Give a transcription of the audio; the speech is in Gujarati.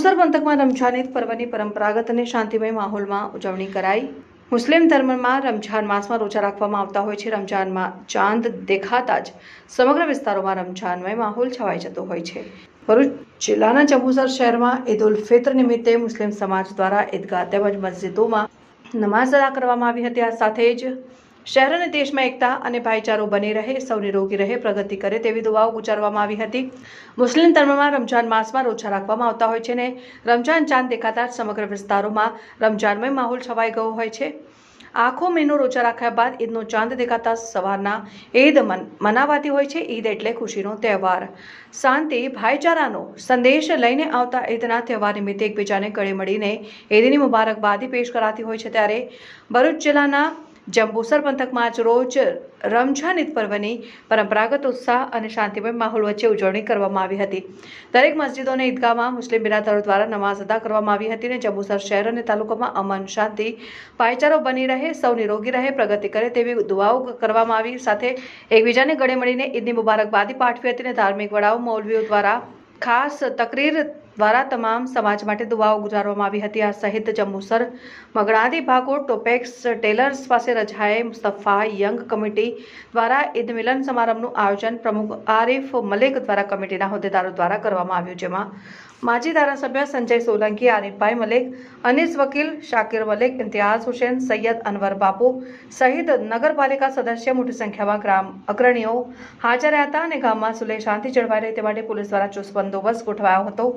જંબુસર પંથકમાં રમઝાન ઈદ પર્વની પરંપરાગત અને શાંતિમય માહોલમાં ઉજવણી કરાઈ। મુસ્લિમ ધર્મમાં રમઝાન માસમાં રોજા રાખવામાં આવતા હોય છે। રમઝાનમાં ચાંદ દેખાતા જ સમગ્ર વિસ્તારોમાં રમઝાનમય માહોલ છવાઈ જતો હોય છે। ભરૂચ જિલ્લાના જંબુસર શહેરમાં ઈદ ઉલ ફિત્ર નિમિત્તે મુસ્લિમ સમાજ દ્વારા ઈદગાહ તેમજ મસ્જિદોમાં નમાઝ અદા કરવામાં આવી હતી। આ સાથે જ શહેર અને દેશમાં એકતા અને ભાઈચારો બની રહે, સૌ નિરોગી રહે, પ્રગતિ કરે તેવી દુઆઓ ગુજારવામાં આવી હતી। મુસ્લિમ ધર્મમાં રમઝાન માસમાં રોજા રાખવામાં આવતા હોય છે અને રમઝાન ચાંદ દેખાતા જ સમગ્ર વિસ્તારોમાં રમઝાનમય માહોલ છવાઈ ગયો હોય છે। આખો મહિનો રોજા રાખ્યા બાદ ઈદનો ચાંદ દેખાતા સવારના ઈદ મનાવાતી હોય છે। ઈદ એટલે ખુશીનો તહેવાર, શાંતિ, ભાઈચારાનો સંદેશ લઈને આવતા ઈદના તહેવાર નિમિત્તે એકબીજાને ગળે મળીને ઈદની મુબારકબાદી પેશ કરાતી હોય છે। ત્યારે ભરૂચ જિલ્લાના જંબુસર પંથકમાં આજ રોજ રમઝાન ઈદ પર્વની પરંપરાગત ઉત્સાહ અને શાંતિમય માહોલ વચ્ચે ઉજવણી કરવામાં આવી હતી। દરેક મસ્જિદો અને ઈદગાહમાં મુસ્લિમ બિરાદરો દ્વારા નમાઝ અદા કરવામાં આવી હતી અને જંબુસર શહેર અને તાલુકામાં અમન, શાંતિ, ભાઈચારો બની રહે, સૌ નિરોગી રહે, પ્રગતિ કરે તેવી દુઆઓ કરવામાં આવી। સાથે એકબીજાને ગળે મળીને ઈદની મુબારકબાદી પાઠવી હતી અને ધાર્મિક વડાઓ, મૌલવીઓ દ્વારા ખાસ તકરીર દ્વારા તમામ સમાજ માટે દુઆઓ ગુજારવામાં આવી હતી। આ સહિત જંબુસર મગણાદી ભાગોળ ટોપેક્સ ટેલર્સ પાસે રજાએ મુસ્તફા યંગ કમિટી દ્વારા ઈદ મિલન સમારંભનું આયોજન પ્રમુખ આરિફ મલિક દ્વારા કમિટીના હોદ્દેદારો દ્વારા કરવામાં આવ્યું, જેમાં માજી ધારાસભ્ય સંજય સોલંકી, આરિફભાઈ મલિક, અનીસ વકીલ, શાકિર મલિક, ઇમ્તિયાઝ હુસેન, સૈયદ અનવર બાપુ સહિત નગરપાલિકા સદસ્ય મોટી સંખ્યામાં ગ્રામ અગ્રણીઓ હાજર રહ્યા હતા અને ગામમાં સુલેહ શાંતિ જળવાઈ રહે તે માટે પોલીસ દ્વારા ચુસ્ત બંદોબસ્ત ગોઠવાયો હતો।